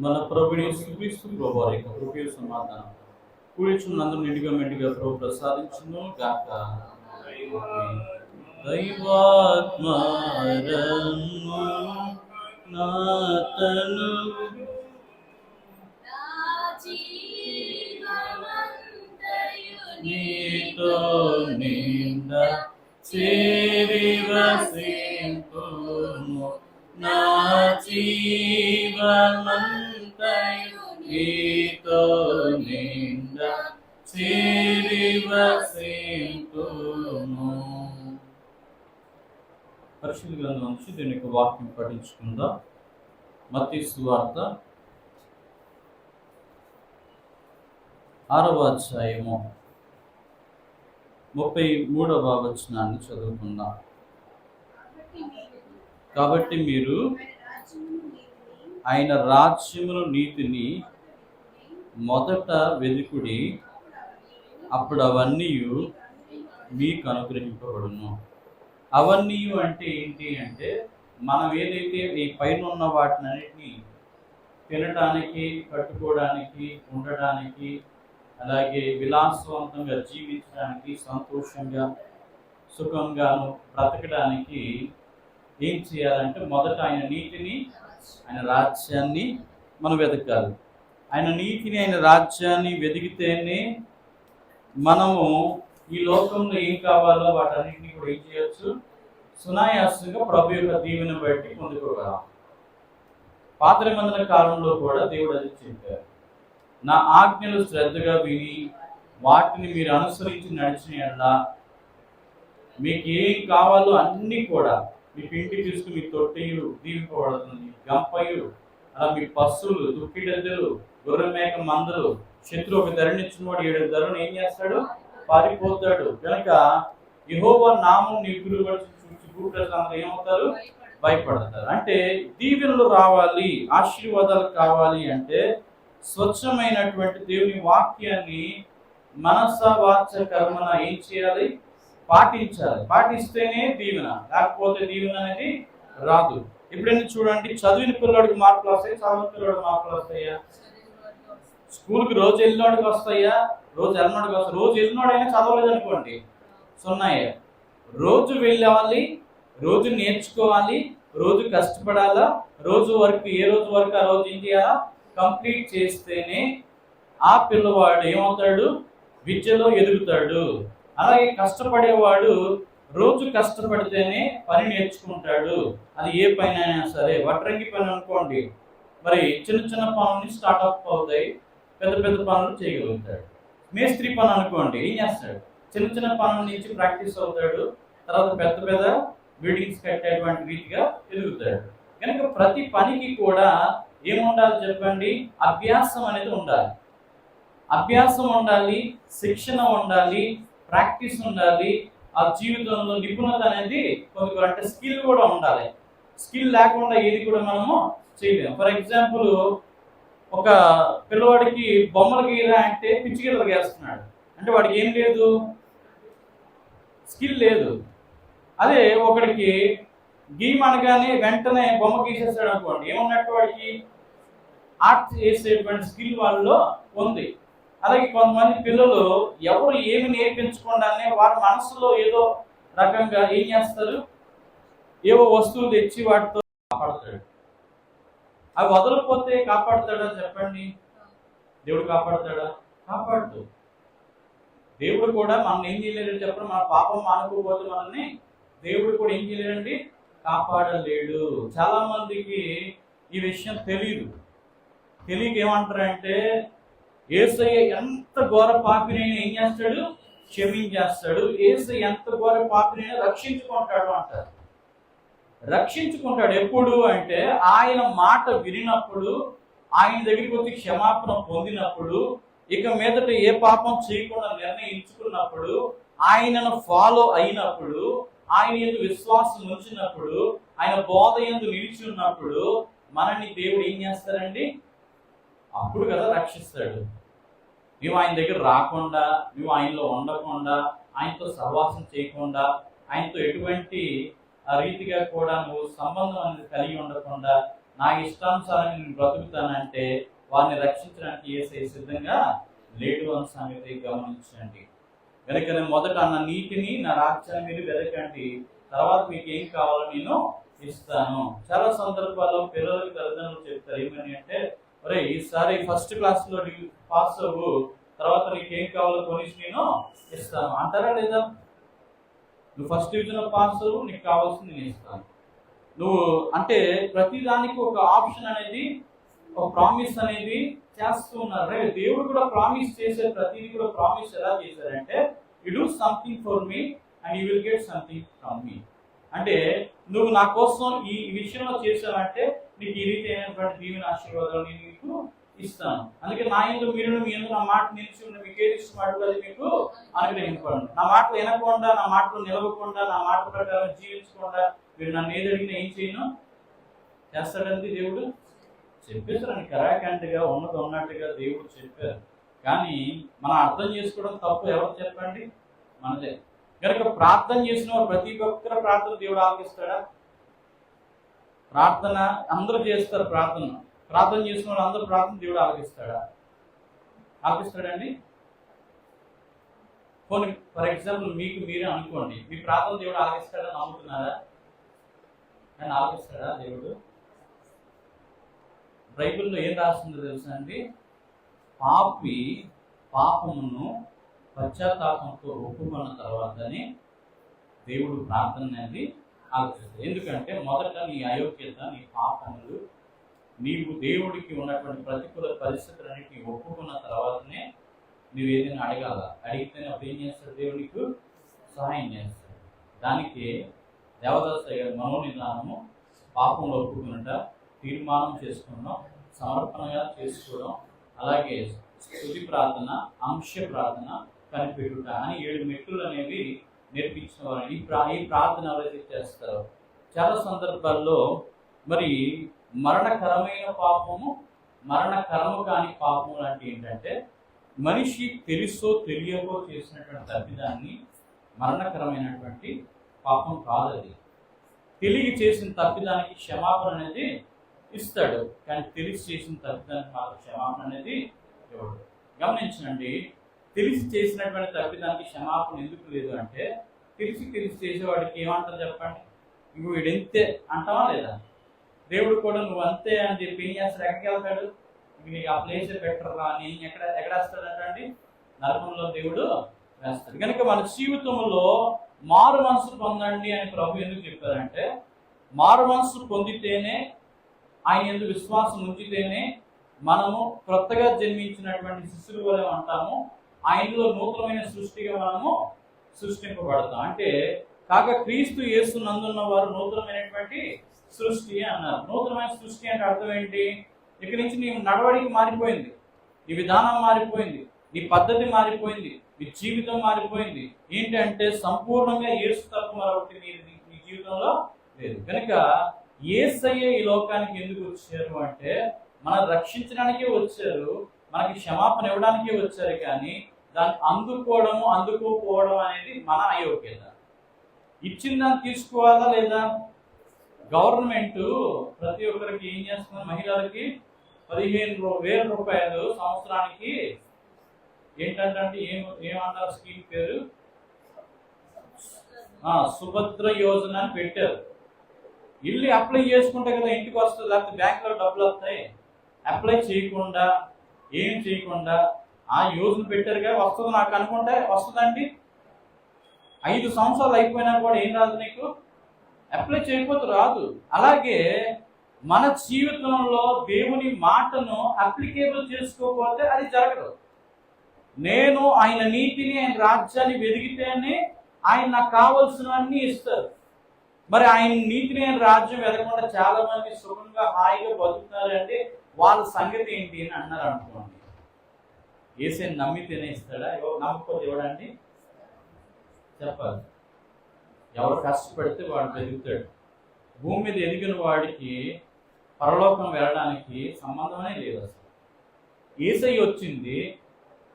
మన ప్రభుని యేసుక్రీస్తు ప్రభు వారి యొక్క కృపయు సమాధానం కూర్చున్నందుకు నిండుగా మెండుగా ప్రభు ప్రసాదించును గాక. దైవాత్మారము నాతను నీతో నింద చేరి వసింపుము. నా జీవమంతయు నీతో నింద చేరి వసింపుము. పరిశుద్ధ గ్రంథం నుంచి దీని యొక్క వాక్యం పఠించుకుందాం. మత్తయి సువార్త 6వ అధ్యాయము 33వ వచనాన్ని చదువుకుందాం. కాబట్టి మీరు ఆయన రాజ్యమును నీతిని మొదట వెదుకుడి, అప్పుడు అవన్నీ మీకు అనుగ్రహింపబడును. అవన్నీ అంటే ఏంటి అంటే, మనం ఏదైతే ఈ పైన ఉన్న వాటినన్నిటినీ తినడానికి, కట్టుకోవడానికి, ఉండడానికి, అలాగే విలాసవంతంగా జీవించడానికి, సంతోషంగా సుఖంగాను బ్రతకడానికి ఏం చేయాలంటే, మొదట ఆయన నీతిని, ఆయన రాజ్యాన్ని మనం వెతకాలి. ఆయన నీతిని, ఆయన రాజ్యాన్ని వెతికితేనే మనము ఈ లోకంలో ఏం కావాలో వాటన్నింటినీ కూడా ఏం చేయొచ్చు, సునాయాసంగా ప్రభు యొక్క దీవెన బట్టి పొందుకోగలం. పాత నిబంధన కాలంలో కూడా దేవుడు అది చెప్పారు, నా ఆజ్ఞలు శ్రద్ధగా విని వాటిని మీరు అనుసరించి నడిచిన యెడల మీకు ఏం కావాలో అన్నీ కూడా మీ ఇంటికి తీసుకుని మీ తొట్టెయు దీవింపబడుతుంది, గంపయు, అలా మీ పశువులు, దుక్కిడెద్దలు, గొర్రె మేక మందలు, శత్రువు ఒక ధరనిచ్చిన వాడు 7 ధరను ఏం చేస్తాడు, పారిపోతాడు. కనుక యెహోవా నామం నీ గురుపరిచి చూసి భూప్రజలందరూ ఏమవుతారు, భయపడతారు. అంటే దీవెనలు రావాలి, ఆశీర్వాదాలు కావాలి అంటే స్వచ్ఛమైనటువంటి దేవుని వాక్యాన్ని మనస వాచ కర్మన ఏం చేయాలి, పాటించాలి. పాటిస్తేనే దీవెన, లేకపోతే దీవెన అనేది రాదు. ఎప్పుడైనా చూడండి, చదివిన పిల్లడికి మార్కులు వస్తాయి, చదివిన పిల్లడికి మార్కులు వస్తాయా? స్కూల్కి రోజు వెళ్ళినోడికి వస్తాయా? రోజు వెళ్ళినోడికి వస్తాయి. రోజు వెళ్ళినోడైనా చదవలేదు అనుకోండి, సున్నాయే. రోజు వెళ్ళాలి, రోజు నేర్చుకోవాలి, రోజు కష్టపడాలా, రోజు వర్క్ ఏ రోజు వర్క్ ఆ రోజు ఏం చేయాలా, కంప్లీట్ చేస్తేనే ఆ పిల్లవాడు ఏమవుతాడు, విద్యలో ఎదుగుతాడు. అలాగే కష్టపడేవాడు రోజు కష్టపడితేనే పని నేర్చుకుంటాడు. అది ఏ పని అయినా సరే. వడ్రంగి పని అనుకోండి, మరి చిన్న చిన్న పనులు స్టార్ట్అప్ అవుతాయి, పెద్ద పెద్ద పనులు చేయగలుగుతాడు. మేస్త్రి పని అనుకోండి, ఏం చేస్తాడు, చిన్న చిన్న పనుల నుంచి ప్రాక్టీస్ అవుతాడు, తర్వాత పెద్ద పెద్ద బిల్డింగ్స్ కట్టేటువంటి రీతిగా ఎదుగుతాడు. కనుక ప్రతి పనికి కూడా ఏముండాలి చెప్పండి, అభ్యాసం అనేది ఉండాలి. అభ్యాసం ఉండాలి, శిక్షణ ఉండాలి, ప్రాక్టీస్ ఉండాలి. ఆ జీవితంలో నిపుణత అనేది కొంచెం అంటే స్కిల్ కూడా ఉండాలి. స్కిల్ లేకుండా ఏది కూడా మనము చేయలేము. ఫర్ ఎగ్జాంపుల్, ఒక పిల్లవాడికి బొమ్మలు గీయరా అంటే పిచ్చిగిరలు గీస్తున్నాడు అంటే వాడికి ఏం లేదు, స్కిల్ లేదు. అదే ఒకడికి గీయమనగానే వెంటనే బొమ్మ గీసేస్తాడు అనుకోండి, ఏమన్నట్టు, వాడికి ఆర్ట్ చేసేటువంటి స్కిల్ వాళ్ళలో ఉంది. అలాగే కొంతమంది పిల్లలు ఎవరు ఏమి నేర్పించకుండానే వారి మనసులో ఏదో రకంగా ఏం చేస్తారు, ఏవో వస్తువులు తెచ్చి వాటితో కాపాడుతాడు. అవి వదలకపోతే కాపాడుతాడా చెప్పండి? దేవుడు కాపాడుతాడా? కాపాడుతూ. దేవుడు కూడా మనం ఏం చేయలేడు చెప్పండి, మన పాపం మానుకోకపోతే మనల్ని దేవుడు కూడా ఏం చేయలేడండి, కాపాడలేడు. చాలా మందికి ఈ విషయం తెలియదు. తెలియక ఏమంటారంటే, యేసయ్య ఎంత ఘోర పాపినైనా ఏం చేస్తాడు, క్షమించేస్తాడు. యేసయ్య ఎంత ఘోర పాపినైనా రక్షించుకుంటాడు అంటారు. రక్షించుకుంటాడు ఎప్పుడు అంటే, ఆయన మాట వినినప్పుడు, ఆయన దగ్గరికి వచ్చి క్షమాపణ పొందినప్పుడు, ఇక మీదట ఏ పాపం చేయకుండా నిర్ణయించుకున్నప్పుడు, ఆయనను ఫాలో అయినప్పుడు, ఆయన యందు విశ్వాసం ఉంచినప్పుడు, ఆయన బోధ యందు నిలిచి ఉన్నప్పుడు మనల్ని దేవుడు ఏం చేస్తారండి, అప్పుడు కదా రక్షిస్తాడు. నువ్వు ఆయన దగ్గర రాకుండా, నువ్వు ఆయనలో ఉండకుండా, ఆయనతో సహవాసం చేయకుండా, ఆయనతో ఎటువంటి రీతిగా కూడా నువ్వు సంబంధం అనేది కలిగి ఉండకుండా నా ఇష్టానుసారం నేను బ్రతుకుతానంటే వారిని రక్షించడానికి యేసయ్య సిద్ధంగా లేడు అన్న సంగతి గమనించండి. వెనకనే మొదట నా నీతిని నా రాజ్యాన్ని మీరు వెతకండి, తర్వాత మీకు ఏం కావాలో నేను ఇస్తాను. చాలా సందర్భాల్లో పిల్లలకి తల్లిదండ్రులు చెప్తారు ఏమని అంటే, ఒరే ఈసారి ఫస్ట్ క్లాస్లో పాస్ అవ్వు, తర్వాత నీకు ఏం కావాలో కొనిసి నేను ఇస్తాను అంటారా లేదా? నువ్వు ఫస్ట్ డివిజన్లో పాస్ అవ్వు, నీకు కావాల్సింది నేను ఇస్తాను. నువ్వు అంటే ప్రతిదానికి ఒక ఆప్షన్ అనేది, ఒక ప్రామిస్ అనేది చేస్తూ ఉన్నారు. దేవుడు కూడా ప్రామిస్ చేసే ప్రతిదీ కూడా ప్రామిస్ ఎలా చేశారంటే, you do something for me and you will get something from మీ. అంటే నువ్వు నా కోసం ఈ విషయంలో చేసావంటే నీకు ఈ రీతి అయినటువంటి దీవెన ఆశీర్వాదాలు నేను నీకు ఇస్తాను. అందుకే నా యందు మీరు మీ యందు నా మాట నిలిచి ఉన్న మీకు ఏది ఇష్టమాడు అది మీకు అనుగ్రహింపండి. నా మాటలు వినకుండా, నా మాటలు నిలవకుండా, నా మాట ప్రకారం జీవించకుండా మీరు నన్ను ఏది అడిగినా ఏం చేయను చేస్తాడండి దేవుడు. చెప్పేసారని కరాకంటగా ఉన్నది ఉన్నట్టుగా దేవుడు చెప్పారు. కానీ మనం అర్థం చేసుకోవడం తప్పు. ఎవరు చెప్పండి? మనదే. కనుక ప్రార్థన చేసిన వారు ప్రతి ఒక్కరి ప్రార్థన దేవుడు ఆలకిస్తాడా? ప్రార్థన అందరూ చేస్తారు. ప్రార్థన చేసిన వాళ్ళు అందరూ ప్రార్థన దేవుడు ఆలకిస్తాడా? ఆలకిస్తాడండి? కొన్ని ఫర్ ఎగ్జాంపుల్ మీకు మీరే అనుకోండి, మీ ప్రార్థన దేవుడు ఆలకిస్తాడని నమ్ముతున్నారా? కానీ ఆలకిస్తాడా దేవుడు? బైబిల్లో ఏం రాస్తుందో తెలుసా అండి? పాపి పాపమును పశ్చాత్తాపంతో ఒప్పుకున్న తర్వాతనే దేవుడు ప్రార్థన అనేది ఆలోచిస్తాడు. ఎందుకంటే మొదట నీ అయోగ్యత, నీ పాపములు, నీవు దేవుడికి ఉన్నటువంటి ప్రతికూల పరిస్థితులన్నిటిని ఒప్పుకున్న తర్వాతనే నువ్వు ఏదైనా అడగాల. అడిగితేనే అప్పుడు ఏం చేస్తాడు? దేవుడు నీకు సహాయం చేస్తాడు. దానికి దేవదాస్ మనోనిదానము, పాపంలో ఒప్పుకున్నట, తీర్మానం చేసుకున్నాం, సమర్పణగా చేసుకోవడం, అలాగే స్తుతి ప్రార్థన, అంశ ప్రార్థన, కనిపెట్టుట అని 7 మెట్టులు అనేవి నేర్పించిన వారు. ఈ ప్రార్థన ఎవరైతే చేస్తారో చాలా సందర్భాల్లో మరి మరణకరమైన పాపము, మరణకరము కాని పాపము అంటే ఏంటంటే, మనిషి తెలుసో తెలియకో చేసినటువంటి తప్పిదాన్ని మరణకరమైనటువంటి పాపం కాదు. అది తెలియ చేసిన తప్పిదానికి క్షమాపణ అనేది ఇస్తాడు, కానీ తెలిసి చేసిన తప్పిదానికి మాత్రం క్షమాపణ అనేది ఇవ్వడు. గమనించండి, తెలిసి చేసినటువంటి తప్పిదానికి క్షమాపణ ఎందుకు లేదు అంటే, తెలిసి చేసేవాడికి ఏమంటారు చెప్పండి? ఇంకో వీడు ఎంతే అంటావా లేదా? దేవుడు కూడా నువ్వు అంతే అని చెప్పి ఏం చేస్తాడు? ఎక్కడికి వెళ్తాడు? నీకు ఆ ప్లేస్ పెట్టరా అని ఎక్కడ వేస్తాడంటండి? నరకంలో దేవుడు వేస్తాడు. కనుక మన జీవితంలో మారు మనసు పొందండి అని ప్రభు ఎందుకు చెప్పారంటే, మారు మనసు పొందితేనే, ఆయన ఎందుకు విశ్వాసం ఉంచితేనే మనము కొత్తగా జన్మించినటువంటి శిశువుల వలె అంటాము, ఆయనలో నూతనమైన సృష్టిగా మనము సృష్టింపబడతాం. అంటే కాక క్రీస్తు యేసు నందున్న వారు నూతనమైనటువంటి సృష్టి అన్నారు. నూతనమైన సృష్టి అంటే అర్థం ఏంటి? ఇక్కడి నుంచి నీ నడవడికి మారిపోయింది, నీ విధానం మారిపోయింది, నీ పద్ధతి మారిపోయింది, నీ జీవితం మారిపోయింది. ఏంటంటే సంపూర్ణంగా యేసు తప్ప మరొకటి నీ జీవితంలో లేదు. కనుక యేసయ్య ఈ లోకానికి ఎందుకు వచ్చారు అంటే, మనం రక్షించడానికే వచ్చారు, మనకి క్షమాపణ ఇవ్వడానికే వచ్చారు. కానీ దాన్ని అందుకోకపోవడం అనేది మన అయోగ్యత. ఇచ్చిన దాన్ని తీసుకోవాలా లేదా? గవర్నమెంట్ ప్రతి ఒక్కరికి ఏం చేస్తున్న మహిళలకి 15,000 రూపాయలు సంవత్సరానికి ఏంటంటే ఏమన్నారు స్కీమ్ పేరు? సుభద్ర యోజన అని పెట్టారు. ఇల్లు అప్లై చేసుకుంటే కదా ఇంటికి వస్తుంది, లేకపోతే బ్యాంకులో డబ్బులు వస్తాయి. అప్లై చేయకుండా ఏం చేయకుండా ఆ యోజన పెట్టారుగా, వస్తుంది నాకు అనుకుంటే వస్తుందండి. 5 సంవత్సరాలు అయిపోయినా కూడా ఏం రాదు నీకు, అప్లై చేయకపోతే రాదు. అలాగే మన జీవితంలో దేవుని మాటను అప్లికేబుల్ చేసుకోకపోతే అది జరగదు. నేను ఆయన నీతిని, ఆయన రాజ్యాన్ని వెదిగితేనే ఆయన నాకు కావలసినవన్నీ ఇస్తారు. మరి ఆయన నీతిని, ఆయన రాజ్యం వెదగకుండా చాలా మంది సుఖంగా హాయిగా బతుకుతారంటే వాళ్ళ సంగతి ఏంటి అని అన్నారు అనుకోండి. యేసయ్య నమ్మితేనే ఇస్తాడా? నమ్మకపోతే ఇవ్వడండి? చెప్పాలి. ఎవరు కష్టపడితే వాడు వెతుకుతాడు. భూమి మీద ఎదిగిన వాడికి పరలోకం వెళ్ళడానికి సంబంధమే లేదు అసలు. యేసయ్య వచ్చింది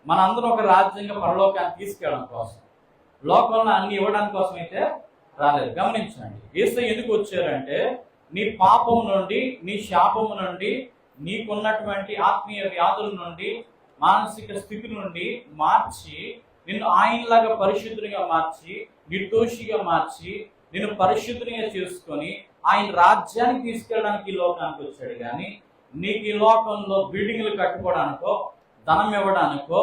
మనందరం ఒక రాజ్యంగా పరలోకాన్ని తీసుకెళ్ళడం కోసం, లోకంలో అన్ని ఇవ్వడానికి కోసం అయితే రాలేదు. గమనించండి, యేసయ్య ఎందుకు వచ్చారంటే, నీ పాపము నుండి, నీ శాపము నుండి, నీకున్నటువంటి ఆత్మీయ వ్యాధుల నుండి, మానసిక స్థితి నుండి మార్చి నిన్ను ఆయనలాగా పరిశుద్ధునిగా మార్చి, నిర్దోషిగా మార్చి, నిన్ను పరిశుద్ధునిగా చేసుకొని ఆయన రాజ్యానికి తీసుకెళ్ళడానికి ఈ లోకానికి వచ్చాడు. కానీ నీకు ఈ లోకంలో బిల్డింగ్లు కట్టుకోవడానికో, ధనం ఇవ్వడానికో,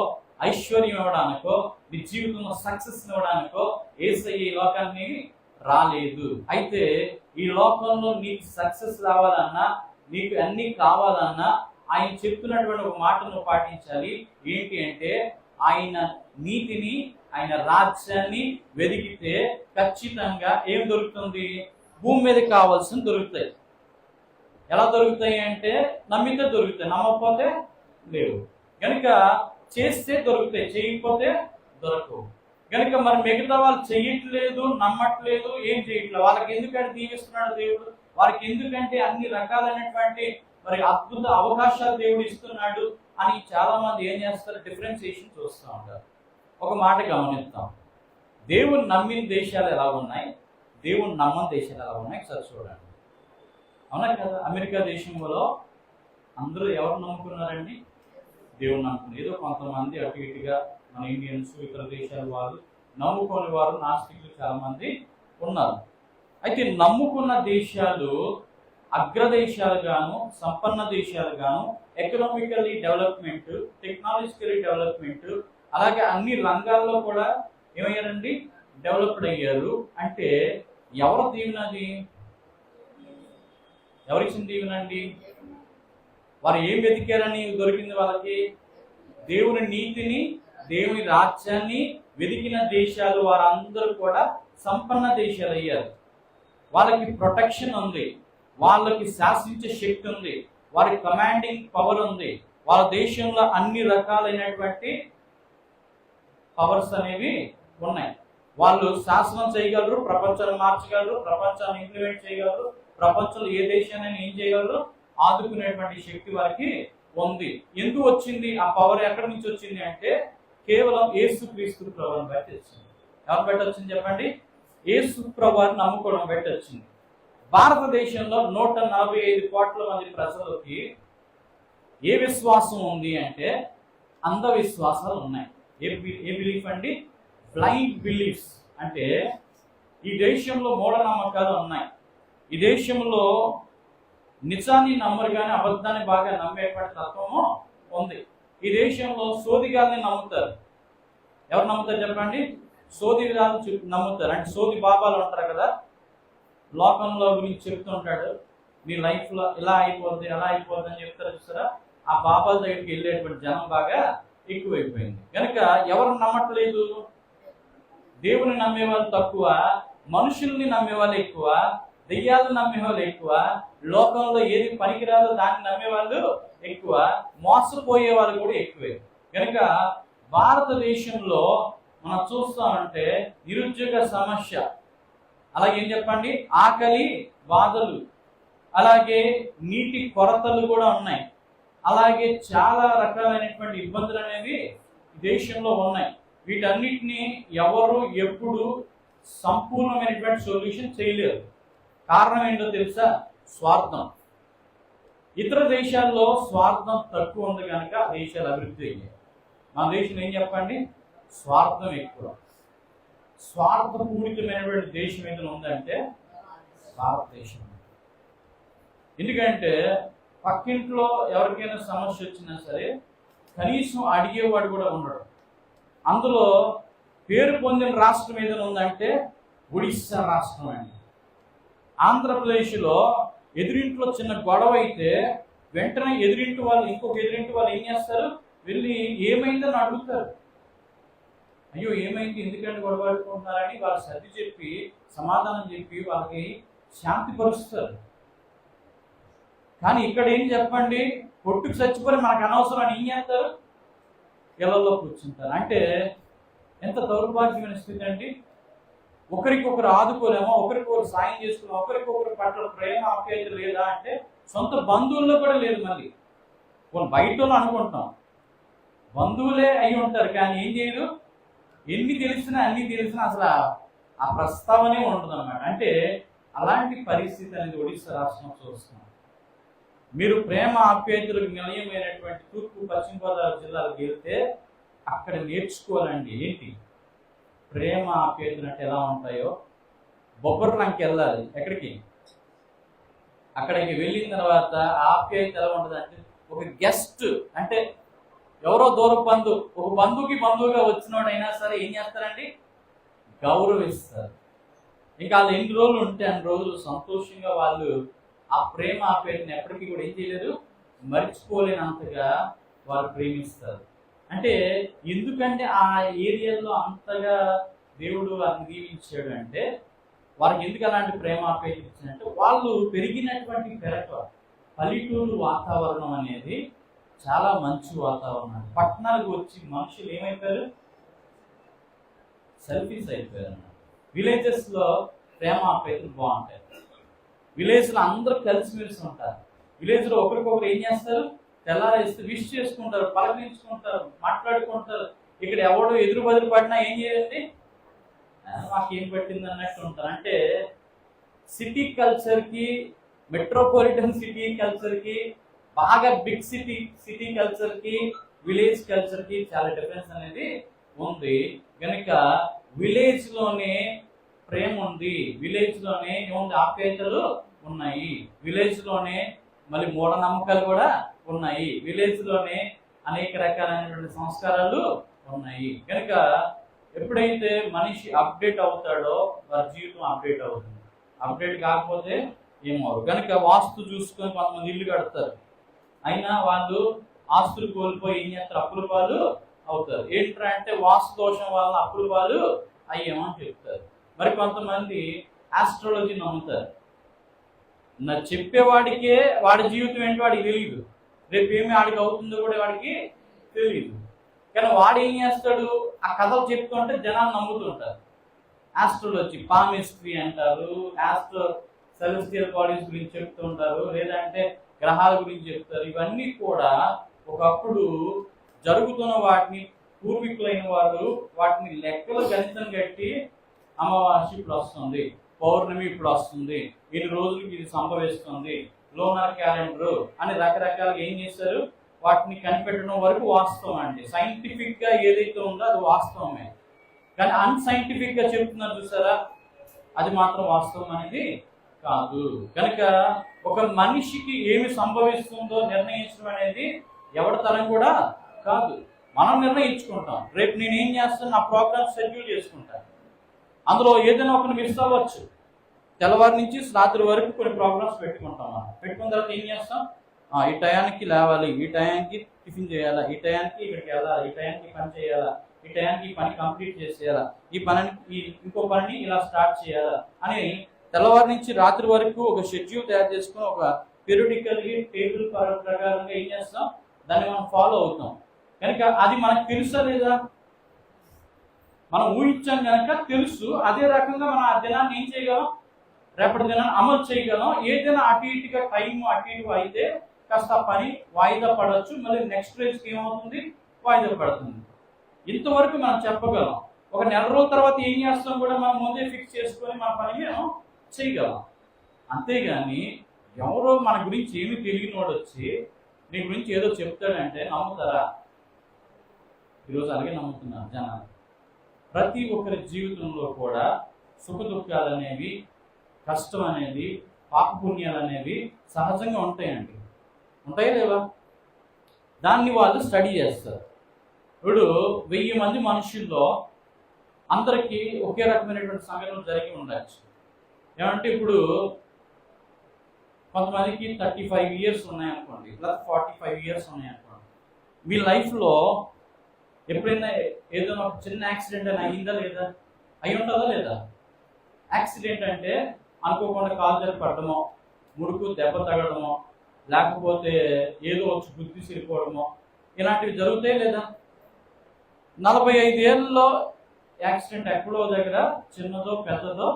ఐశ్వర్యం ఇవ్వడానికో, నీ జీవితంలో సక్సెస్ ఇవ్వడానికో యేసయ్య ఈ లోకాన్ని రాలేదు. అయితే ఈ లోకంలో నీకు సక్సెస్ రావాలన్నా, నీకు అన్నీ కావాలన్నా ఆయన చెప్తున్నటువంటి ఒక మాటను పాటించాలి. ఏంటి అంటే ఆయన నీతిని, ఆయన రాజ్యాన్ని వెదికితే ఖచ్చితంగా ఏం దొరుకుతుంది? భూమి మీద కావాల్సిన దొరుకుతాయి. ఎలా దొరుకుతాయి అంటే నమ్మితే దొరుకుతాయి, నమ్మకపోతే లేవు. కనుక చేస్తే దొరుకుతాయి, చేయకపోతే దొరకవు. కనుక మరి మిగతా వాళ్ళు చెయ్యట్లేదు, నమ్మట్లేదు, ఏం చేయట్లేదు. వాళ్ళకి ఎందుకంటే దీవిస్తున్నాడు దేవుడు, వారికి ఎందుకంటే అన్ని రకాలైనటువంటి మరి అద్భుత అవకాశాలు దేవుడు ఇస్తున్నాడు అని చాలా మంది ఏం చేస్తారు? డిఫరెన్సియేషన్ చూస్తూ ఉంటారు. ఒక మాట గమనిస్తాం, దేవుడు నమ్మిన దేశాలు ఎలా ఉన్నాయి, దేవుడు నమ్మని దేశాలు ఎలా ఉన్నాయి ఒకసారి చూడండి. అవునా కదా? అమెరికా దేశంలో అందరూ ఎవరు నమ్ముకున్నారండి? దేవుడు నమ్ముకున్నారు. ఏదో కొంతమంది అటు ఇటుగా మన ఇండియన్స్, ఇతర దేశాల వాళ్ళు నమ్ముకునే వారు, నాస్తికులు చాలా మంది ఉన్నారు. అయితే నమ్ముకున్న దేశాలు అగ్రదేశాలుగాను, సంపన్న దేశాలుగాను, ఎకనామికల్లీ డెవలప్మెంట్, టెక్నాలజికల్లీ డెవలప్మెంట్, అలాగే అన్ని రంగాల్లో కూడా ఏమయ్యారండి? డెవలప్డ్ అయ్యారు. అంటే ఎవరు దీవెనది? ఎవరిచ్చిన దీవెనండి? వారు ఏం వెతికారని దొరికింది వాళ్ళకి? దేవుని నీతిని, దేవుని రాజ్యాన్ని వెతికిన దేశాలు వారందరూ కూడా సంపన్న దేశాలు అయ్యారు. వాళ్ళకి ప్రొటెక్షన్ ఉంది, వాళ్ళకి శాసించే శక్తి ఉంది, వారి కమాండింగ్ పవర్ ఉంది. వాళ్ళ దేశంలో అన్ని రకాలైనటువంటి పవర్స్ అనేవి ఉన్నాయి. వాళ్ళు శాసనం చేయగలరు, ప్రపంచాన్ని మార్చగలరు, ప్రపంచాన్ని ఇంప్లిమెంట్ చేయగలరు, ప్రపంచంలో ఏ దేశాన్ని ఏం చేయగలరు, ఆదుకునేటువంటి శక్తి వారికి ఉంది. ఎందుకు వచ్చింది ఆ పవర్? ఎక్కడి నుంచి వచ్చింది అంటే కేవలం యేసుక్రీస్తు ప్రభువుని బట్టి వచ్చింది. ఎవరు బట్టి వచ్చింది చెప్పండి? యేసు ప్రభువుని నమ్ముకోవడం బట్టి వచ్చింది. భారతదేశంలో 145 కోట్ల మంది ప్రజలకి ఏ విశ్వాసం ఉంది అంటే అంధవిశ్వాసాలు ఉన్నాయి. ఏ బిలీఫ్ అండి? Blind beliefs. అంటే ఈ దేశంలో మూఢనమ్మకాలు ఉన్నాయి. ఈ దేశంలో నిజాన్ని నమ్మరు కానీ అబద్ధాన్ని బాగా నమ్మేటువంటి తత్వము ఉంది. ఈ దేశంలో సోదిగాల్ని నమ్ముతారు. ఎవరు నమ్ముతారు చెప్పండి? సోది విధాలు నమ్ముతారు. అంటే సోది బాబాలు ఉంటారు కదా, లోకంలో గురించి చెప్తుంటాడు, నీ లైఫ్లో ఇలా అయిపోద్ది, అలా అయిపోద్ది అని చెప్తారు చూస్తారా? ఆ బాబాల దగ్గరికి వెళ్ళేటువంటి జనం బాగా ఎక్కువైపోయింది. కనుక ఎవరు నమ్మట్లేదు? దేవుని నమ్మేవాళ్ళు తక్కువ, మనుషుల్ని నమ్మేవాళ్ళు ఎక్కువ, దెయ్యాలను నమ్మేవాళ్ళు ఎక్కువ, లోకంలో ఏది పనికిరాదో దాన్ని నమ్మేవాళ్ళు ఎక్కువ, మోసపోయే వాళ్ళు కూడా ఎక్కువే. కనుక భారతదేశంలో మనం చూస్తామంటే నిరుద్యోగ సమస్య, అలాగే ఏం చెప్పండి, ఆకలి బాధలు, అలాగే నీటి కొరతలు కూడా ఉన్నాయి, అలాగే చాలా రకాలైనటువంటి ఇబ్బందులు అనేవి దేశంలో ఉన్నాయి. వీటన్నిటిని ఎవరు ఎప్పుడు సంపూర్ణమైనటువంటి సొల్యూషన్ చేయలేరు. కారణం ఏంటో తెలుసా? స్వార్థం. ఇతర దేశాల్లో స్వార్థం తక్కువ ఉంది కనుక ఆ దేశాలు అభివృద్ధి అయ్యాయి. మన దేశం ఏం చెప్పండి? స్వార్థం ఎక్కువ. స్వార్థపూరితమైనటువంటి దేశం ఏదైనా ఉందంటే భారతదేశం. ఎందుకంటే పక్కింట్లో ఎవరికైనా సమస్య వచ్చినా సరే కనీసం అడిగేవాడు కూడా ఉండడు. అందులో పేరు పొందిన రాష్ట్రం ఏదైనా ఉందంటే ఒడిస్సా రాష్ట్రం అండి. ఆంధ్రప్రదేశ్లో ఎదురింట్లో చిన్న గొడవ అయితే వెంటనే ఎదురింటి వాళ్ళు, ఇంకొక ఎదురింటి వాళ్ళు ఏం చేస్తారు? వెళ్ళి ఏమైందని అడుగుతారు. అయ్యో ఏమైంది, ఎందుకంటే గొడవ పడుకుంటున్నారని వాళ్ళు సర్ది చెప్పి సమాధానం చెప్పి వాళ్ళకి శాంతి పరుస్తారు. కానీ ఇక్కడ ఏం చెప్పండి, కొట్టుకు చచ్చిపోయి మనకు అనవసరం అని ఏం చేస్తారు? ఇళ్లలో కూర్చుంటారు. అంటే ఎంత దౌర్భాగ్యమైన స్థితి అండి. ఒకరికొకరు ఆదుకోలేమో, ఒకరికొకరు సాయం చేసుకోలేమో, ఒకరికొకరు పట్ల ప్రేమ ఆప్యాయత లేదా అంటే సొంత బంధువుల్లో కూడా లేదు. మళ్ళీ కొన్ని బయట అనుకుంటాం బంధువులే అయి ఉంటారు, కానీ ఏం చేయరు. అన్ని తెలిసినా అసలు ఆ ప్రస్తావనే ఉండదు అన్నమాట. అంటే అలాంటి పరిస్థితి అనేది ఒడిశా రాష్ట్రంలో చూస్తున్నాం. మీరు ప్రేమ ఆప్యాయతలకు నిలయమైనటువంటి తూర్పు పశ్చిమ గోదావరి జిల్లాలకు వెళ్తే అక్కడ నేర్చుకోవాలండి. ఏంటి ప్రేమ ఆప్యాయతలు అంటే ఎలా ఉంటాయో. బొబ్బర్లంకి వెళ్ళాలి. ఎక్కడికి? అక్కడికి వెళ్ళిన తర్వాత ఆప్యాయత ఎలా ఉంటుంది అంటే, ఒక గెస్ట్ అంటే ఎవరో దూర బంధువు, ఒక బంధువుగా వచ్చినోడైనా సరే ఏం చేస్తారండి? గౌరవిస్తారు. ఇంకా వాళ్ళు ఎన్ని రోజులు ఉంటే అన్ని రోజులు సంతోషంగా వాళ్ళు ఆ ప్రేమ ఆప్యాయతను ఎప్పటికీ కూడా ఏం చేయలేరు, మర్చిపోలేనంతగా వారు ప్రేమిస్తారు. అంటే ఎందుకంటే ఆ ఏరియాలో అంతగా దేవుడు వారిని దీవించాడు అంటే, వారికి ఎందుకు అలాంటి ప్రేమ ఆప్యాయత ఇచ్చాడంటే, వాళ్ళు పెరిగినటువంటి పల్లెటూరు వాతావరణం అనేది చాలా మంచి వాతావరణం. పట్టణాలకు వచ్చి మనుషులు ఏమైపోయారు? సెల్ఫీస్ అయిపోయారు అన్నమాట. విలేజెస్లో ప్రేమ ఆప్యాయతలు బాగుంటాయి. విలేజ్లో అందరూ కలిసిమెలిసి ఉంటారు. విలేజ్లో ఒకరికొకరు ఏం చేస్తారు? తెల్లారేస్తే విష్ చేసుకుంటారు, పలకరించుకుంటారు, మాట్లాడుకుంటారు. ఇక్కడ ఎవడో ఎదురు బదులు పడినా ఏం చేయాలి? మాకేం పట్టింది అన్నట్టు ఉంటారు. అంటే సిటీ కల్చర్కి, మెట్రోపాలిటన్ సిటీ కల్చర్కి, బాగా బిగ్ సిటీ కల్చర్కి, విలేజ్ కల్చర్కి చాలా డిఫరెన్స్ అనేది ఉంది. కనుక విలేజ్లోనే ప్రేమ ఉంది, విలేజ్లోనే ఏముంది? ఆప్యాయతలు ఉన్నాయి, విలేజ్లోనే మళ్ళీ మూఢనమ్మకాలు కూడా ఉన్నాయి, విలేజ్లోనే అనేక రకాలైనటువంటి సంస్కారాలు ఉన్నాయి. కనుక ఎప్పుడైతే మనిషి అప్డేట్ అవుతాడో వారి జీవితం అప్డేట్ అవుతుంది. అప్డేట్ కాకపోతే ఏమవురు. కనుక వాస్తు చూసుకొని కొంతమంది ఇల్లు కడతారు, అయినా వాళ్ళు ఆస్తులు కోల్పోయి ఏం చేస్తారు? అప్పుల పాలు అవుతారు. ఏంట్రా అంటే వాస్తు దోషం వల్ల అప్పుల పాలు అయ్యామని చెప్తారు. మరి కొంతమంది ఆస్ట్రాలజీ నమ్ముతారు. చెప్పేవాడికే వాడి జీవితం ఏంటి వాడికి తెలియదు, రేపు ఏమి వాడికి అవుతుందో కూడా వాడికి తెలియదు. కానీ వాడు ఏం చేస్తాడు? ఆ కథలు చెప్తుంటే జనాలు నమ్ముతుంటారు. ఆస్ట్రాలజీ, పామిస్ట్రీ అంటారు, సెలెస్టియల్ బాడీస్ గురించి చెప్తూ ఉంటారు, లేదంటే గ్రహాల గురించి చెప్తారు. ఇవన్నీ కూడా ఒకప్పుడు జరుగుతున్న వాటిని పూర్వీకులైన వారు వాటిని లెక్కలు గణితం కట్టి, అమావాస్య ఇప్పుడు వస్తుంది, పౌర్ణమి ఇప్పుడు వస్తుంది, ఇన్ని రోజులకి ఇది సంభవిస్తుంది, లోనర్ క్యాలెండర్ అని రకరకాలుగా ఏం చేశారు? వాటిని కనిపెట్టడం వరకు వాస్తవం అండి. సైంటిఫిక్ గా ఏదైతే ఉందో అది వాస్తవమే. కానీ అన్సైంటిఫిక్ గా చెప్తున్నారు చూసారా, అది మాత్రం వాస్తవం అనేది కాదు. కనుక ఒక మనిషికి ఏమి సంభవిస్తుందో నిర్ణయించడం అనేది ఎవరి తరం కూడా కాదు, మనం నిర్ణయించుకుంటాం. రేపు నేను ఏం చేస్తాను? నా ప్రోగ్రామ్ షెడ్యూల్ చేసుకుంటాను. అందులో ఏదైనా ఒకటి మిస్ అవ్వచ్చు. తెల్లవారి నుంచి రాత్రి వరకు కొన్ని ప్రోగ్రామ్స్ పెట్టుకుంటాం. మనం పెట్టుకున్న తర్వాత ఏం చేస్తాం? ఈ టయానికి లేవాలి, ఈ టయానికి టిఫిన్ చేయాలా, ఈ టయానికి ఇక్కడికి వెళ్ళాలి, ఈ టయానికి పని చేయాలా, ఈ టయానికి ఈ పని కంప్లీట్ చేసేయాలా, ఈ ఇంకో పనిని ఇలా స్టార్ట్ చేయాలా అని తెల్లవారి నుంచి రాత్రి వరకు ఒక షెడ్యూల్ తయారు చేసుకుని ఒక పీరియాడికల్గా టేబుల్ ప్రకారంగా ఏం చేస్తాం? దాన్ని మనం ఫాలో అవుతాం. కనుక అది మనకు తెలుసా లేదా? మనం ఊహించాం కనుక తెలుసు. అదే రకంగా మనం ఆ దినాన్ని ఏం చేయగలం? రేపటి దినాన్ని అమలు చేయగలం. ఏదైనా అటు ఇటుగా టైం అటు ఇటు అయితే కాస్త పని వాయిదా పడవచ్చు, మళ్ళీ నెక్స్ట్ రేజ్కి ఏమవుతుంది? వాయిదా పడుతుంది. ఇంతవరకు మనం చెప్పగలం. ఒక నెల రోజుల తర్వాత ఏం చేస్తాం కూడా మనం ముందే ఫిక్స్ చేసుకొని మన పని మేము చేయగలం. అంతేగాని ఎవరో మన గురించి ఏమి తెలియని వాడు వచ్చి నీ గురించి ఏదో చెప్తాడంటే నమ్ముతారా? ఈరోజు అలాగే నమ్ముతున్నారు జనాలు. ప్రతి ఒక్కరి జీవితంలో కూడా సుఖ దుఃఖాలు అనేవి, కష్టం అనేది, పాపపుణ్యాలు అనేవి సహజంగా ఉంటాయండి. ఉంటాయి లేవా? దాన్ని వాళ్ళు స్టడీ చేస్తారు. ఇప్పుడు 1000 మంది మనుషుల్లో అందరికీ ఒకే రకమైనటువంటి సంఘటనలు జరిగి ఉండొచ్చు. ఏమంటే ఇప్పుడు కొంతమందికి 35 ఇయర్స్ ఉన్నాయనుకోండి, లేదా 45 ఇయర్స్ ఉన్నాయనుకోండి. మీ లైఫ్లో ఎప్పుడైనా ఏదైనా ఒక చిన్న యాక్సిడెంట్ అని అయ్యిందా లేదా? అయి ఉంటుందా లేదా? యాక్సిడెంట్ అంటే అనుకోకుండా కాలు జారి పడడమో, ముడుకు దెబ్బ తగడమో, లేకపోతే ఏదో వచ్చి గుర్తు సిరిపోవడమో, ఇలాంటివి జరుగుతాయి లేదా? 45 ఏళ్ళలో యాక్సిడెంట్ ఎక్కడో దగ్గర చిన్నదో పెద్దదో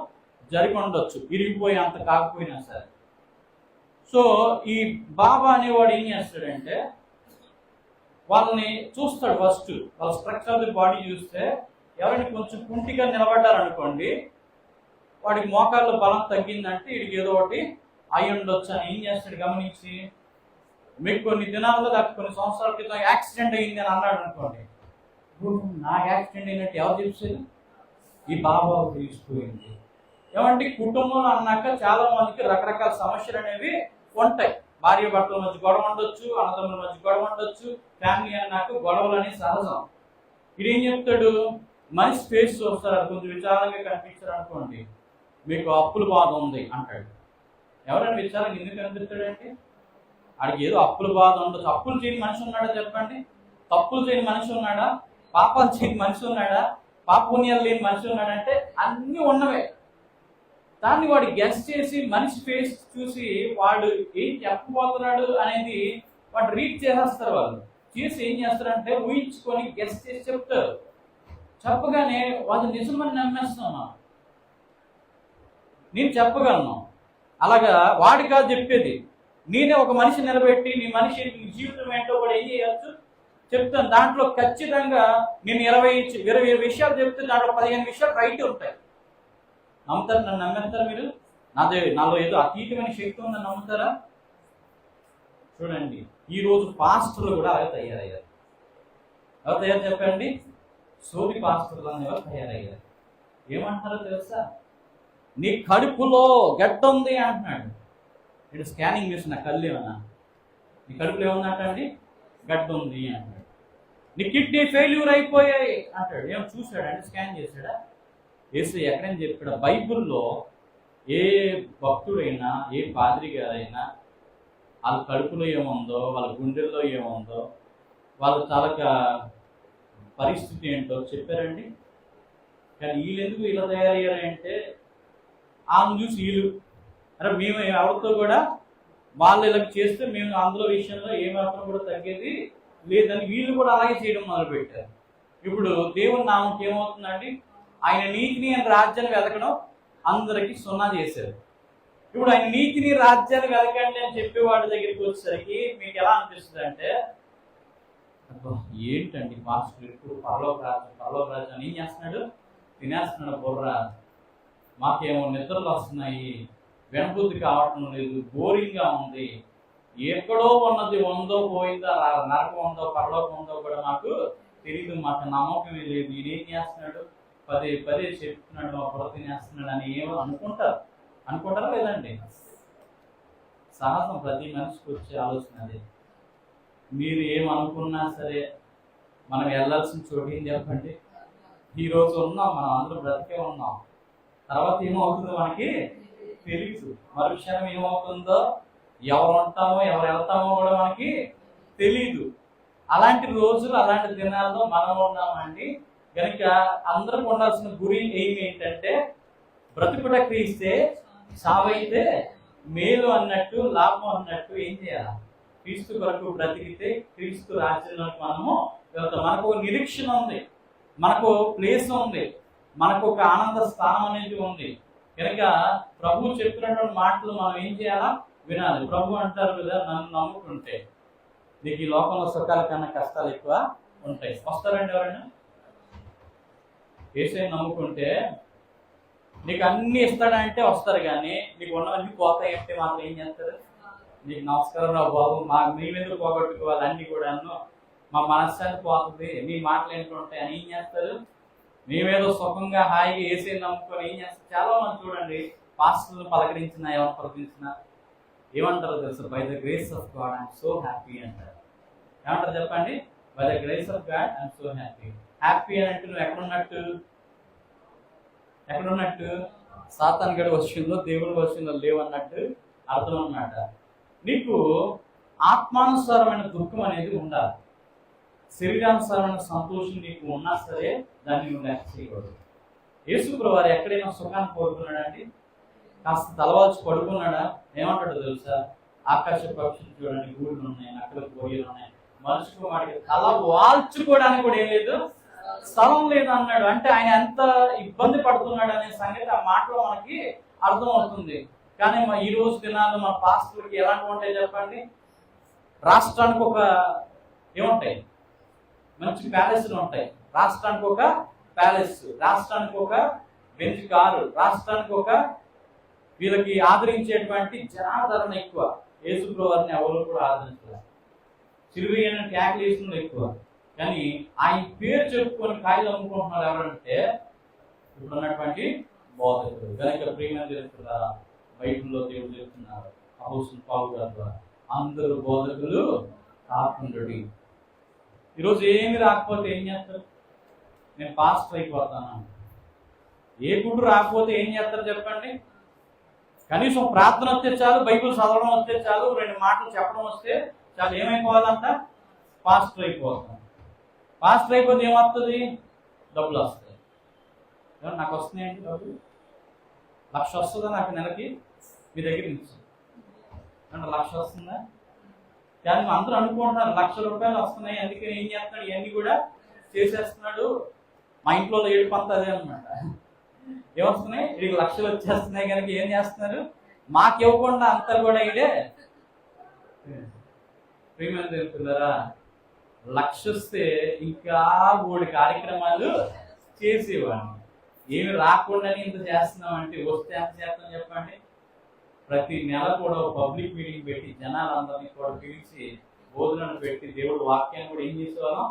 జరిగి ఉండొచ్చు, ఇరిగిపోయి అంత కాకపోయినా సరే. సో ఈ బాబా అనేవాడు ఏం చేస్తాడంటే వాళ్ళని చూస్తాడు. ఫస్ట్ వాళ్ళ స్ట్రక్చర్ ఆఫ్ ది బాడీ చూస్తే ఎవరైనా కొంచెం కుంటిగా నిలబడ్డారనుకోండి, వాడికి మోకాళ్ళలో బలం తగ్గిందంటే వీడికి ఏదో ఒకటి అయి ఉండొచ్చు అని ఏం చేస్తాడు గమనించి, మీకు కొన్ని దినాల్లో లేకపోతే కొన్ని సంవత్సరాల క్రితం యాక్సిడెంట్ అయింది అని అన్నాడు అనుకోండి, నాకు యాక్సిడెంట్ అయినట్టు ఎవరు చెప్పారు? ఈ బాబా తెలిసిపోయింది. ఏమంటే కుటుంబంలో అన్నాక చాలా మందికి రకరకాల సమస్యలు అనేవి ఉంటాయి. భార్య భర్తల మధ్య గొడవ ఉండొచ్చు, అన్నదమ్ముల మధ్య గొడవ ఉండొచ్చు, ఫ్యామిలీ అన్నాక గొడవలు అనేది సహజం. ఇదేం చెప్తాడు, మనిషి ఫేస్ చూస్తారు, అది కొంచెం విచారంగా కనిపించారు అనుకోండి, మీకు అప్పుల బాధ ఉంది అంటాడు. ఎవరైనా విచారంగా ఎందుకు కనిపిస్తాడంటే ఆడికి ఏదో అప్పుల బాధ ఉండొచ్చు. అప్పులు చేయని మనిషి ఉన్నాడా చెప్పండి? తప్పులు చేయని మనిషి ఉన్నాడా? పాపాలు చేయని మనిషి ఉన్నాడా? పాపుణ్యాలు లేని మనిషి ఉన్నాడంటే అన్నీ ఉన్నవే. దాన్ని వాడు గెస్ చేసి మనిషి ఫేస్ చూసి వాడు ఏం చెప్పబోతున్నాడు అనేది వాడు రీడ్ చేసేస్తారు. వాళ్ళు చేసి ఏం చేస్తారంటే ఊహించుకొని గెస్ చేసి చెప్తారు. చెప్పగానే వాళ్ళు నిజమని నమ్మేస్తున్నాను, నేను చెప్పగలను. అలాగా వాడి కాదు చెప్పేది, నేనే ఒక మనిషి నిలబెట్టి నీ మనిషి జీవితం ఏంటో కూడా ఏం చేయవచ్చు చెప్తాను. దాంట్లో ఖచ్చితంగా నేను 20 విషయాలు చెప్తే దాంట్లో 15 విషయాలు రైట్ ఉంటాయి. నమ్ముతారు? నన్ను నమ్మేస్తారా మీరు? నాలో ఏదో అతీతమైన శక్తి ఉందని నమ్ముతారా? చూడండి, ఈరోజు పాస్టర్లు కూడా అలాగే తయారయ్యారు. ఎవరు తయారు చెప్పండి? సోది పాస్టర్లు అనేవారు తయారయ్యారు. ఏమంటారో తెలుసా? నీ కడుపులో గడ్డ ఉంది అంటున్నాడు. ఇటు స్కానింగ్ చేసిన కళ్ళు ఏమన్నా, నీ కడుపులో ఏమన్నట్టండి? గడ్డ ఉంది అంటున్నాడు. నీ కిడ్నీ ఫెయిల్యూర్ అయిపోయాయి అంటాడు. ఏమో చూశాడండి, స్కాన్ చేశాడా? యేసు ఎక్కడైనా చెప్పాడు? బైబిల్లో ఏ భక్తుడైనా ఏ పాద్రి గారైనా వాళ్ళ కడుపులో ఏముందో, వాళ్ళ గుండెల్లో ఏముందో, వాళ్ళ తాలూకా పరిస్థితి ఏంటో చెప్పారండి. కానీ వీళ్ళు ఎందుకు ఇలా తయారయ్యారంటే ఆమెను చూసి వీళ్ళు, అరే మేము ఎవరితో కూడా వాళ్ళు ఇలా చేస్తే మేము అందులో విషయంలో ఏమాత్రం కూడా తగ్గేది లేదని వీళ్ళు కూడా అలాగే చేయడం మొదలుపెట్టారు. ఇప్పుడు దేవుని నామకి ఏమవుతుందండి? ఆయన నీతిని ఆయన రాజ్యాన్ని వెతకడం అందరికీ సున్నా చేశారు. ఇప్పుడు ఆయన నీతిని రాజ్యాన్ని వెతకండి అని చెప్పేవాడి దగ్గరికి వచ్చేసరికి మీకు ఎలా అనిపిస్తుంది అంటే, ఏంటండి మాస్టర్ ఇప్పుడు పరలోక రాజ్యం ఏం చేస్తున్నాడు? తినేస్తున్నాడు బుర్ర, మాకేమో నిద్రలు వస్తున్నాయి, వినబుద్ధి కావటం లేదు, బోరింగ్గా ఉంది, ఎక్కడో ఉన్నది ఉందో పోయిందో, నరకం ఉందో పరలోకం ఉందో కూడా మాకు తెలియదు, మాకు నమ్మకమే లేదు, ఈయనేం చేస్తున్నాడు పదే చెప్తున్నాడు, మా బుర్ర తినేస్తున్నాడు అని ఏమో అనుకుంటారా లేదండి? సహజం, ప్రతి మనిషికి వచ్చే ఆలోచన అదే. మీరు ఏమనుకున్నా సరే మనం వెళ్ళాల్సిన చోటు ఏం చెప్పండి? ఈరోజు ఉన్నాం, మనం అందరూ బ్రతికే ఉన్నాం, తర్వాత ఏమవుతుందో మనకి తెలియదు. మరు క్షణం ఏమవుతుందో, ఎవరు ఉంటామో ఎవరు వెళ్తామో కూడా మనకి తెలియదు. అలాంటి రోజులు అలాంటి దినాల్లో మనం ఉన్నామండి. కనుక అందరికి ఉండాల్సిన గురి ఎయిమ్ ఏంటంటే, బ్రతుకుట క్రీస్తే సావైతే మేలు అన్నట్టు, లాభం అన్నట్టు ఏం చేయాలి? క్రీస్తు కొరకు బ్రతికితే క్రీస్తు రాజ్యంలోకి మనము వెళ్తాం. మనకు ఒక నిరీక్షణ ఉంది, మనకు ప్లేస్ ఉంది, మనకు ఒక ఆనంద స్థానం అనేది ఉంది. కనుక ప్రభు చెప్పినటువంటి మాటలు మనం ఏం చేయాలా? వినాలి. ప్రభు అంటారు కదా, నన్ను నమ్ముకుంటే నీకు ఈ లోకంలో సుఖాల కన్నా కష్టాలు ఎక్కువ ఉంటాయి. వస్తారండి ఎవరైనా? యేసుని నమ్ముకుంటే నీకు అన్ని ఇస్తాడంటే వస్తారు, కానీ నీకు ఉన్నవన్నీ పోతాయి అంటే మాత్రం ఏం చేస్తారు? నీకు నమస్కారం రా బాబు, మీ మీద పోగొట్టుకోవాలి అన్ని కూడా, మా మనశ్శాంతి పోతుంది, మీ మాటలు ఏంటంటాయి అని ఏం చేస్తారు? మేమేదో సుఖంగా హాయిగా యేసుని నమ్ముకొని ఏం చేస్తారు? చాలా మంది చూడండి, పాస్టర్లు పలకరించినా ఎవరు పలకరించినా ఏమంటారో తెలుసు? By the grace of God I'm so happy అంటారు. ఏమంటారు చెప్పండి? By the grace of God I'm so happy. Happy అని అంటే నువ్వు ఎక్కడున్నట్టు? సాతాన్ గడి వచ్చిందో దేవుని వచ్చిందో లేవన్నట్టు అర్థం అన్నమాట. నీకు ఆత్మానుసారమైన దుఃఖం అనేది ఉండాలి, శరీరానుసారమైన సంతోషం నీకు ఉన్నా సరే దాన్ని నువ్వు లెక్క చేయకూడదు. యేసుప్రభువు వారు ఎక్కడైనా సుఖాన్ని కోరుకున్నాడండి? కాస్త తలవాల్చి పడుకున్నాడా? ఏమంటాడు తెలుసా? ఆకాశ పక్షులు చూడండి, గూళ్ళు ఉన్నాయి, నక్కలు పోయలు ఉన్నాయి, మనుషుకు వాడికి తల వాల్చుకోవడానికి కూడా ఏం లేదు, స్థలం లేదు అన్నాడు. అంటే ఆయన ఎంత ఇబ్బంది పడుతున్నాడు అనే సంగతి ఆ మాటలో మనకి అర్థం అవుతుంది. కానీ ఈ రోజు దినాల్లో మన పాస్టర్లకి ఎలాంటి ఉంటాయి చెప్పండి? రాష్ట్రానికి ఒక ఏముంటాయి? మంచి ప్యాలెస్లు ఉంటాయి. రాష్ట్రానికి ఒక ప్యాలెస్, రాష్ట్రానికి ఒక బెంచ్ కారు, రాష్ట్రానికి ఒక వీళ్ళకి ఆదరించేటువంటి జనాదరణ ఎక్కువ. యేసుప్రభు వారిని ఎవరు కూడా ఆదరించారు, సిలువైన ట్యాగ్లు వేసిన ఎక్కువ. కానీ ఆయన పేరు చెప్పుకొని కాయలు అమ్ముకుంటున్నారు ఎవరంటే ఇప్పుడు ఉన్నటువంటి బోధకులు. కనుక ప్రియమైన తెలుస్తున్నారా, బైబిల్లో దేవుడు చెప్తున్నారు అపోస్తలుడైన పౌలు గారి ద్వారా, అందరూ బోధకులు కాకుండుడి. ఈరోజు ఏమి రాకపోతే ఏం చేస్తారు? నేను పాస్టర్ అయిపోతాను. ఏ గుడ్డు రాకపోతే ఏం చేస్తారు చెప్పండి? కనీసం ప్రార్థన వస్తే చాలు, బైబిల్ చదవడం వస్తే చాలు, 2 మాటలు చెప్పడం వస్తే చాలు, ఏమైపోవాలంట? పాస్టర్ అయిపోతాం. పాస్టర్ అయిపోతే ఏమవుతుంది? డబ్బులు వస్తాయి. నాకు వస్తున్నాయండి డబ్బులు, 1,00,000 వస్తుందా నాకు నెలకి మీ దగ్గర నుంచి? అంటే 1,00,000 వస్తుందా? కానీ అందరూ అనుకుంటున్నారు 1,00,000 రూపాయలు వస్తున్నాయి, అందుకని ఏం చేస్తున్నాడు, ఇవన్నీ కూడా చేసేస్తున్నాడు. మా ఇంట్లో ఏడు పంత అదే అనమాట. ఏమొస్తున్నాయి? వీడికి 1,00,000 వచ్చేస్తున్నాయి కనుక ఏం చేస్తున్నారు? మాకు ఇవ్వకుండా అంతా కూడా ఇదే. ప్రియమైన తెలుపుతారా, 1,00,000 వస్తే ఇంకా 3 కార్యక్రమాలు చేసేవాడిని. ఏమి రాకుండానే ఇంత చేస్తున్నాం అంటే వస్తే ఎంత చేస్తాం చెప్పండి? ప్రతి నెల కూడా పబ్లిక్ మీటింగ్ పెట్టి జనాలందరినీ కూడా పిలిచి భోజనాలు పెట్టి దేవుడు వాక్యాన్ని కూడా ఏం చేసేవాళ్ళం?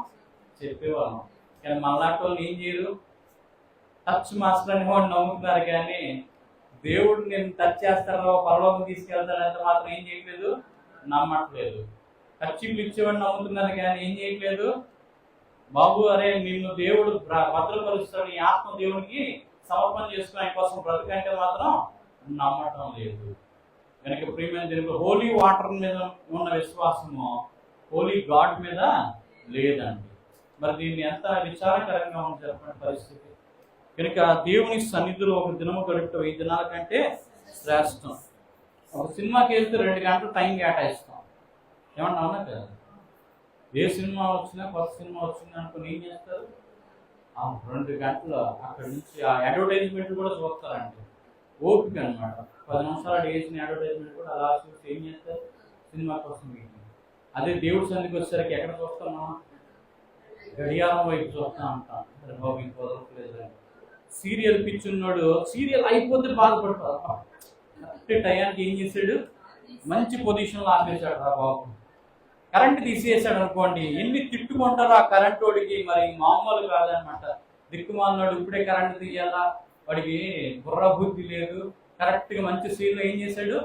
చెప్పేవాళ్ళం. కానీ మళ్ళాటి వాళ్ళు ఏం చేయరు? టచ్ మాస్టర్ అని వాడు నమ్ముతున్నారు, కానీ దేవుడు నేను టచ్ చేస్తారో పరలోకం తీసుకెళ్తారంటే మాత్రం ఏం చేయట్లేదు, నమ్మట్లేదు. టచ్లు ఇచ్చేవాడిని నమ్ముతున్నారు, కానీ ఏం చేయట్లేదు. బాబు అరే నిన్ను దేవుడు భద్రపరుస్తాడు, ఈ ఆత్మ దేవునికి సమర్పణ చేసుకుని ఆయన కోసం బ్రతకంటే మాత్రం నమ్మటం లేదు. కనుక ప్రియమైన దేవుడు, హోలీ వాటర్ మీద ఉన్న విశ్వాసము హోలీ గాడ్ మీద లేదండి. మరి దీన్ని ఎంత విచారకరంగా ఉంది చెప్పండి పరిస్థితి. కనుక దేవుని సన్నిధిలో ఒక దినము గడుపుట 1000 దినాల కంటే శ్రేష్టం. ఒక సినిమాకి వెళ్తే 2 గంటలు టైం కేటాయిస్తాం. ఏమన్నా అవునా కదా? ఏ సినిమా వచ్చినా, కొత్త సినిమా వచ్చింది అనుకుని ఏం చేస్తారు? 2 గంటలు అక్కడి నుంచి ఆ అడ్వర్టైజ్మెంట్ కూడా చూస్తారండి. ఓపిక అనమాట. 10 నిమిషాలు వేసిన అడ్వర్టైజ్మెంట్ కూడా అలా చూసి ఏం చేస్తారు? సినిమా కోసం మీటింగ్. అదే దేవుడి సన్నిధికి వచ్చేసరికి ఎక్కడ చూస్తాం మనం? గడియారం వైపు చూస్తా ఉంటాం. బాబు ఇంక వదలట్లేదు. సీరియల్ పిచ్చున్నాడు, సీరియల్ అయిపోతే బాధపడతారు. టయానికి ఏం చేశాడు? మంచి పొజిషన్లో ఆపేశాడు రా బాబు. కరెంట్ తీసేసాడు అనుకోండి, ఎన్ని తిట్టుకుంటారో ఆ కరెంట్ వాడికి. మరి మామూలు కాదనమాట. దిక్కుమాలినాడు, ఇప్పుడే కరెంట్ తీయాలా, వాడికి బుర్ర బుద్ధి లేదు. కరెక్ట్గా మంచి సీన్లో ఏం చేశాడు?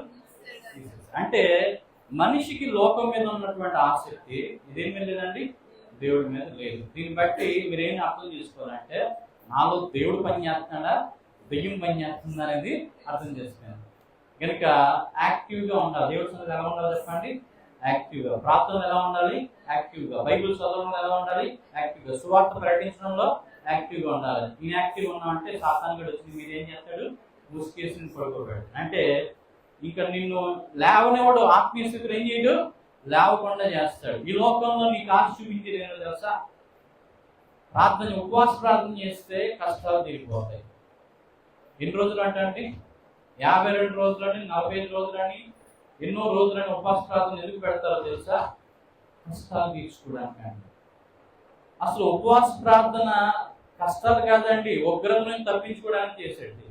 అంటే మనిషికి లోకం మీద ఉన్నటువంటి ఆసక్తి ఇదేం మీద లేదండి, దేవుడి మీద లేదు. దీన్ని బట్టి మీరేం అర్థం చేసుకోవాలంటే, నాలో దేవుడు పని చేస్తున్నాడా, దెయ్యం పని చేస్తుందా అనేది అర్థం చేసుకున్నాను. కనుక యాక్టివ్గా ఉండాలి. దేవుడి సన్నిధిలో ఎలా ఉండాలి చెప్పండి? యాక్టివ్గా. ప్రార్థనలు ఎలా ఉండాలి? యాక్టివ్గా. బైబిల్ చదవడంలో ఎలా ఉండాలి? యాక్టివ్గా. సువార్త ప్రకటించడంలో యాక్టివ్గా ఉండాలి. ఇన్యాక్టివ్గా ఉన్నామంటే సాతాను గడు వచ్చి మీరు ఏం చేస్తాడు? ముసుకేసి పడుకోబెడు. అంటే ఇంకా నిన్ను లేవనివాడు ఆత్మీయ స్థితిలో ఏం చేయడు? లేవకుండా చేస్తాడు. ఈ లోకంలో నీకు ఆశ చూపించేది ఏమో తెలుసా? ప్రార్థన, ఉపవాస ప్రార్థన చేస్తే కష్టాలు తీరిపోతాయి. ఎన్ని రోజులు అంటే 52 రోజులని, 45 రోజులని, ఎన్నో రోజులని ఉపవాస ప్రార్థన ఎందుకు పెడతారో తెలుసా? కష్టాలు తీర్చుకోవడానికి అండి. అసలు ఉపవాస ప్రార్థన కష్టాలు కాదండి, ఉగ్రత నుంచి తప్పించుకోవడానికి చేసేది.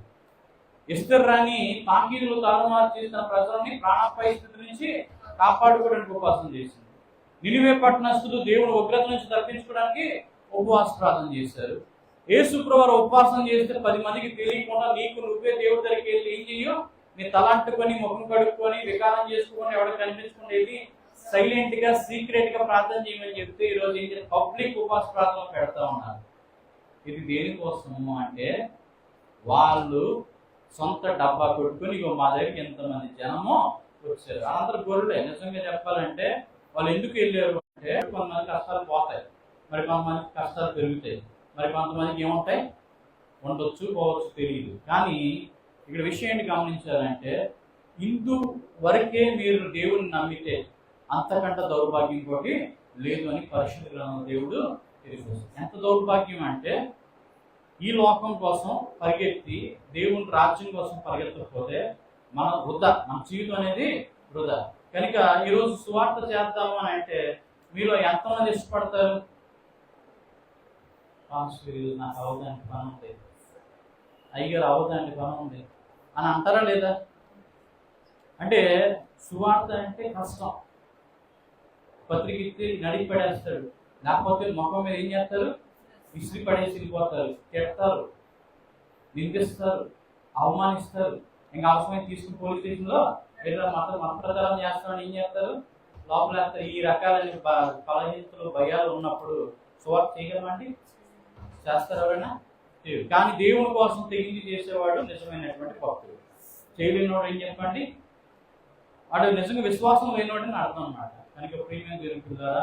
ఎస్తేర్ రాణి తాకీదులు తారుమారు చేసిన ప్రజలని ప్రాణాపాయ స్థితి నుంచి కాపాడుకోవడానికి ఉపవాసం చేసింది. నినివే పట్టణస్థులు దేవుడు ఉగ్రత నుంచి తప్పించుకోవడానికి ఉపవాస ప్రార్థన చేశారు. యేసుప్రభు ఉపవాసం చేస్తే 10 మందికి తెలియకుండా నీకు నువ్వే దేవుడి దగ్గరికి వెళ్ళి ఏం చెయ్యో, నీ తలంటుకొని ముఖం కడుక్కొని వికారం చేసుకొని ఎవరికి కనిపించుకునేది సైలెంట్ గా సీక్రెట్ గా ప్రార్థన చేయమని చెప్తే ఈరోజు ఏం చేయాలి? పబ్లిక్ ఉపవాస ప్రార్థన పెడతా ఉన్నారు. ఇది దేనికోసము అంటే, వాళ్ళు సొంత డబ్బా కొట్టుకొని ఇగో మా దగ్గరికి ఎంతమంది జనమో వచ్చారు. అందరూ గొర్రెలే. నిజంగా చెప్పాలంటే వాళ్ళు ఎందుకు వెళ్ళారు అంటే, కొంతమంది కష్టాలు పోతాయి, మరి కొంతమందికి కష్టాలు పెరుగుతాయి, మరి కొంతమందికి ఏముంటాయి, ఉండొచ్చు పోవచ్చు తెలియదు. కానీ ఇక్కడ విషయం ఏంటి గమనించాలంటే, ఇందు వరకే మీరు దేవుని నమ్మితే అంతకంటే దౌర్భాగ్యం ఇంకోటి లేదు అని పరిశుద్ధ గ్రంథంలో దేవుడు తెలియజేస్తాడు. ఎంత దౌర్భాగ్యం అంటే, ఈ లోకం కోసం పరిగెత్తి దేవుని రాజ్యం కోసం పరిగెత్తకపోతే మన వృధా, మన జీవితం అనేది వృధా. కనుక ఈరోజు సువార్త చేద్దాము అని అంటే మీలో ఎంతమంది ఇష్టపడతారు? నాకు అవగాహన పని ఉంటుంది, అయ్యగారు అవ్వదండి పని ఉంది అని అంటారా లేదా? అంటే సువార్త అంటే కష్టం. పత్రిక ఇచ్చి నడిపి పడేస్తాడు, లేకపోతే ముఖం మీద ఏం చేస్తారు, విసిరి పడేసి వెళ్ళిపోతారు, తిడతారు, నిందిస్తారు, అవమానిస్తారు. ఇంకా అవసరమైన తీసుకుని పోలీస్ స్టేషన్లో ఏదైనా మత ప్రచారం చేస్తామని ఏం చేస్తారు, లోపల వేస్తారు. ఈ రకాలైన బలహీనతలు భయాలు ఉన్నప్పుడు సువార్త చేయగలమండి? చేస్తారు ఎవరైనా? కానీ దేవుని కోసం తెగించి చేసేవాడు నిజమైనటువంటి భక్తుడు. చేయలేనివాడు ఏం చెప్పండి, వాడు నిజంగా విశ్వాసం లేనివాడని అర్థం అన్నమాట. కనుక ప్రియమైన దేవుని ద్వారా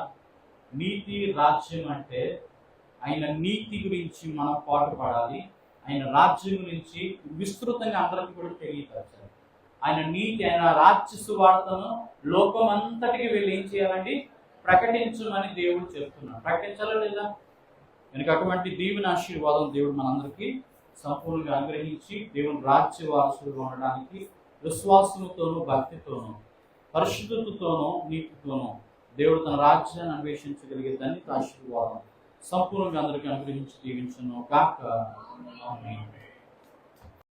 నీతి రాజ్యం అంటే ఆయన నీతి గురించి మనం పాటుపడాలి. ఆయన రాజ్యం గురించి విస్తృతంగా అందరికీ కూడా తెలియపరచాలి. ఆయన నీతి, ఆయన రాజ్య సువార్తను లోకం అంతటికి వెళ్ళి ఏం చేయాలండి, ప్రకటించమని దేవుడు చెప్తున్నాడు. ప్రకటించాలా లేదా? కనుక అటువంటి దేవుని ఆశీర్వాదం దేవుడు మనందరికీ సంపూర్ణంగా అనుగ్రహించి దేవుని రాజ్య వారసులుగా ఉండడానికి విశ్వాసముతోనూ భక్తితోనూ పరిశుద్ధతతోనూ నీతితోనూ దేవుడు తన రాజ్యాన్ని అన్వేషించగలిగే దాన్ని ఆశీర్వాదం సంపూర్ణంగా అందరికీ అనుగ్రహించి దీవించును గాక. ఆమేన్.